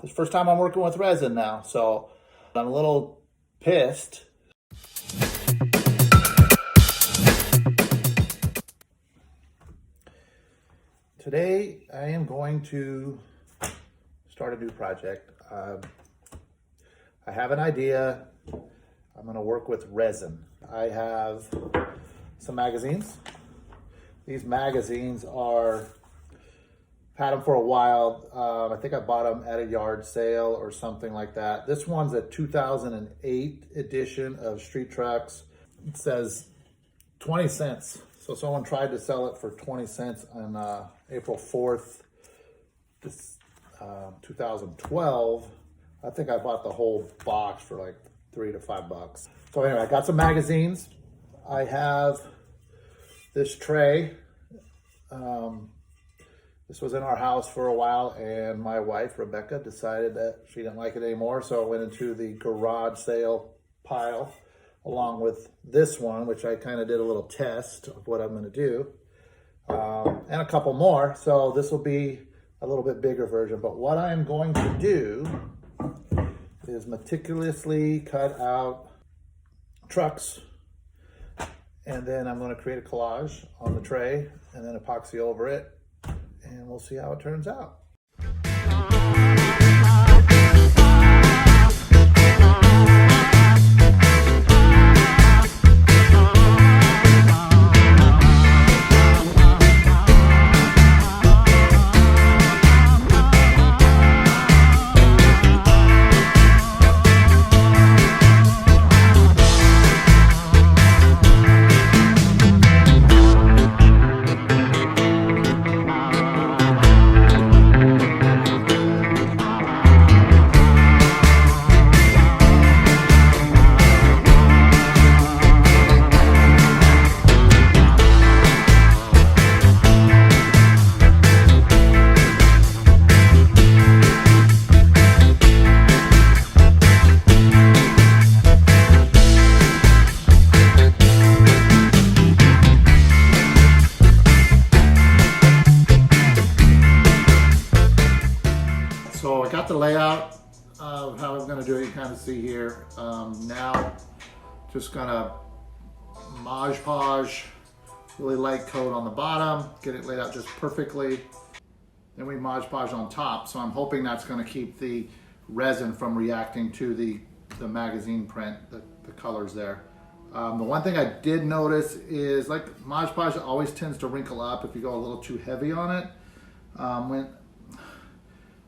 It's the first time I'm working with resin now, so I'm a little pissed. Today, I am going to start a new project. I have an idea. I'm going to work with resin. I have some magazines. These magazines are, I've had them for a while. I think I bought them at a yard sale or something like that. This one's a 2008 edition of Street Trucks. It says 20 cents. So someone tried to sell it for 20 cents on April 4th, 2012. I think I bought the whole box for like $3 to $5. So anyway, I got some magazines. I have this tray. This was in our house for a while, and my wife, Rebecca, decided that she didn't like it anymore. So it went into the garage sale pile, along with this one, which I kind of did a little test of what I'm going to do, and a couple more. So this will be a little bit bigger version. But what I am going to do is meticulously cut out trucks, and then I'm going to create a collage on the tray and then epoxy over it, and we'll see how it turns out. So I got the layout of how I'm going to do it. You kind of see here. Now, just going to Mod Podge, really light coat on the bottom, get it laid out just perfectly. Then we Mod Podge on top. So I'm hoping that's going to keep the resin from reacting to the magazine print, the colors there. The one thing I did notice is, like, Mod Podge always tends to wrinkle up if you go a little too heavy on it. I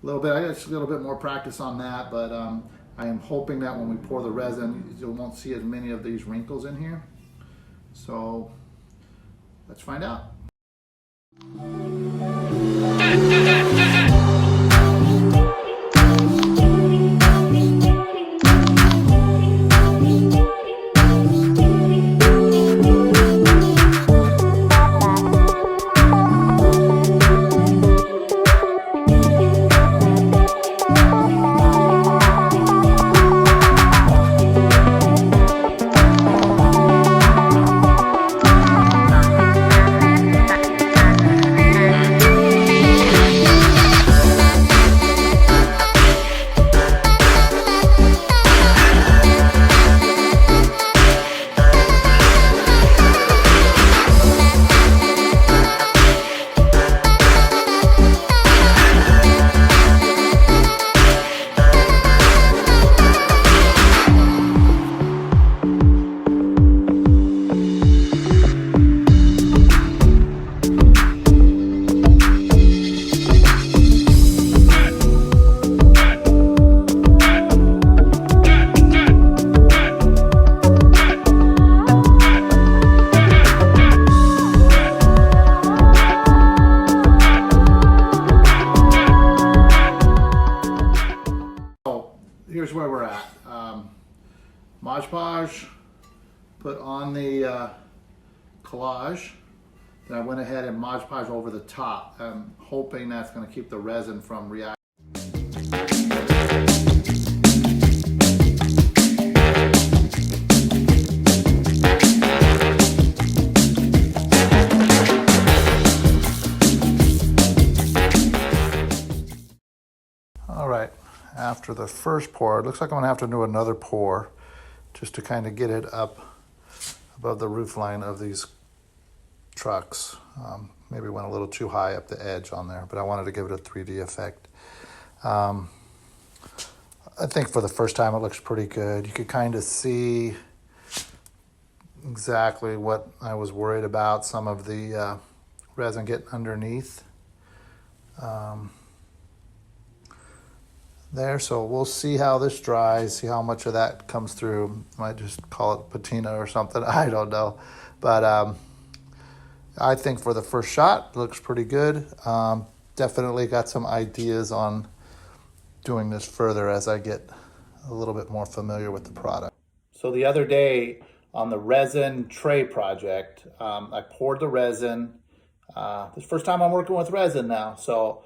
got a little bit more practice on that, but I am hoping that when we pour the resin, you won't see as many of these wrinkles in here. So let's find out. Here's where we're at. Mod Podge, put on the collage. Then I went ahead and Mod Podge over the top. I'm hoping that's going to keep the resin from reacting. after the first pour. It looks like I'm gonna have to do another pour just to kind of get it up above the roof line of these trucks. Maybe went a little too high up the edge on there, but I wanted to give it a 3D effect. I think for the first time it looks pretty good. You could kind of see exactly what I was worried about, some of the resin getting underneath there. So we'll see how this dries, see how much of that comes through. Might just call it patina or something, I don't know. But I think for the first shot, it looks pretty good. Definitely got some ideas on doing this further as I get a little bit more familiar with the product. So the other day on the resin tray project, I poured the resin. This is the first time I'm working with resin now. So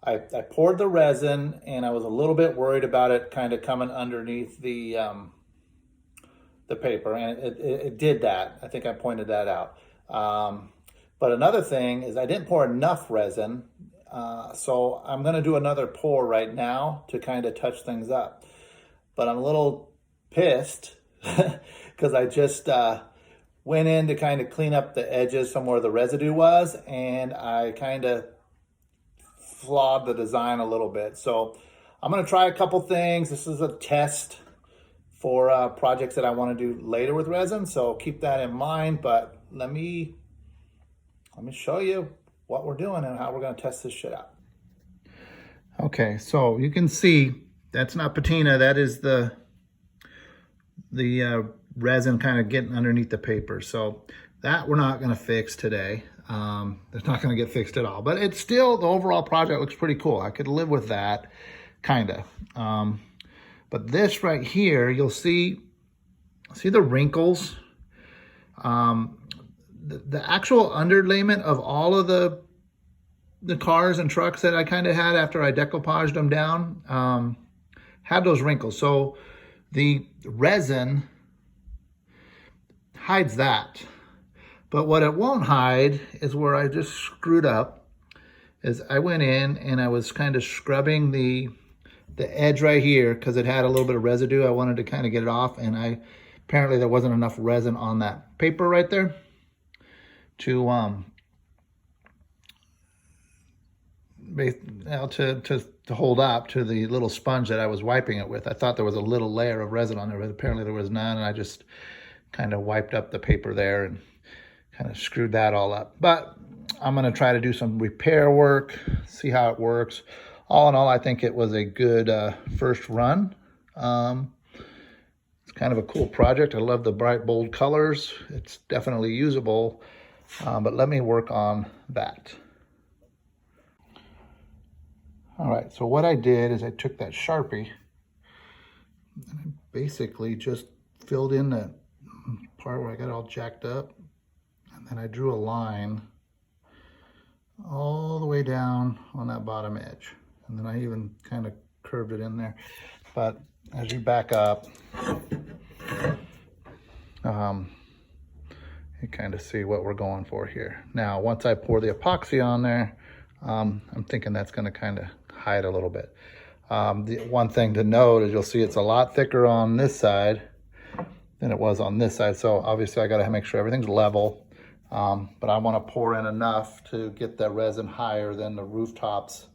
I poured the resin, and I was a little bit worried about it kind of coming underneath the paper, and it did that. I think I pointed that out. But another thing is I didn't pour enough resin, so I'm going to do another pour right now to kind of touch things up. But I'm a little pissed because I just went in to kind of clean up the edges from where the residue was, and I kind of flawed the design a little bit. So I'm going to try a couple things. This is a test for projects that I want to do later with resin, so keep that in mind. But let me show you what we're doing and how we're going to test this shit out. Okay, so you can see that's not patina. That is the resin kind of getting underneath the paper. So that we're not going to fix today. It's not going to get fixed at all. But it's still, the overall project looks pretty cool. I could live with that, kind of. But this right here, you'll see the wrinkles. The actual underlayment of all of the cars and trucks that I kind of had after I decoupaged them down had those wrinkles. So the resin hides that. But what it won't hide is where I just screwed up, is I went in and I was kind of scrubbing the edge right here because it had a little bit of residue. I wanted to kind of get it off, and apparently there wasn't enough resin on that paper right there to hold up to the little sponge that I was wiping it with. I thought there was a little layer of resin on there, but apparently there was none, and I just kind of wiped up the paper there and kind of screwed that all up. But I'm going to try to do some repair work, see how it works. All in all, I think it was a good first run. It's kind of a cool project. I love the bright, bold colors. It's definitely usable, but let me work on that. All right, so what I did is I took that Sharpie and I basically just filled in the part where I got all jacked up, and then I drew a line all the way down on that bottom edge, and then I even kind of curved it in there. But as you back up, you kind of see what we're going for here. Now, once I pour the epoxy on there, I'm thinking that's going to kind of hide a little bit. The one thing to note is you'll see it's a lot thicker on this side than it was on this side. So obviously I got to make sure everything's level. But I want to pour in enough to get that resin higher than the rooftops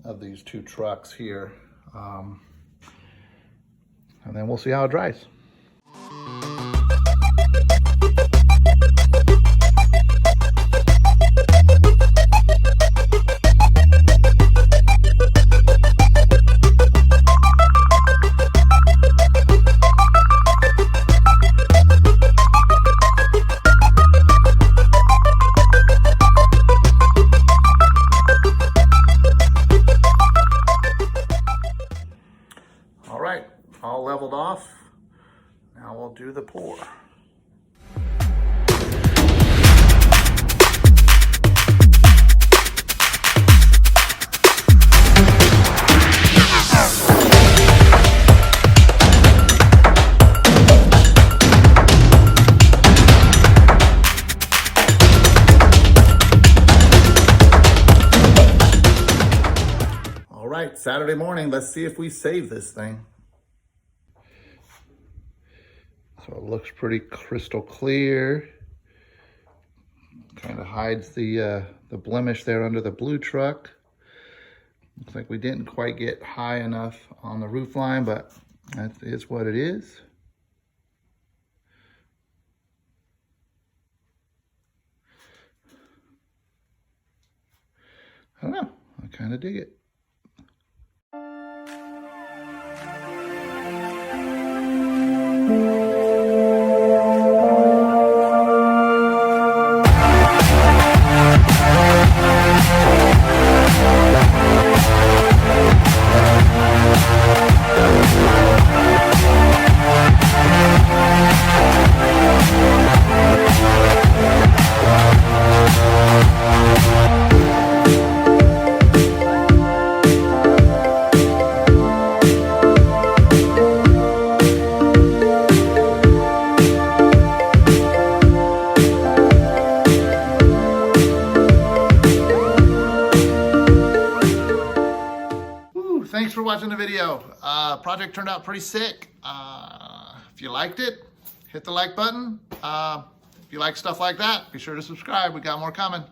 of these two trucks here. And then we'll see how it dries. All right, all leveled off. Now we'll do the pour. Saturday morning. Let's see if we save this thing. So it looks pretty crystal clear. Kind of hides the blemish there under the blue truck. Looks like we didn't quite get high enough on the roof line, but that is what it is. I don't know, I kind of dig it. Thanks for watching the video. Project turned out pretty sick. If you liked it, hit the like button. If you like stuff like that, be sure to subscribe. We got more coming.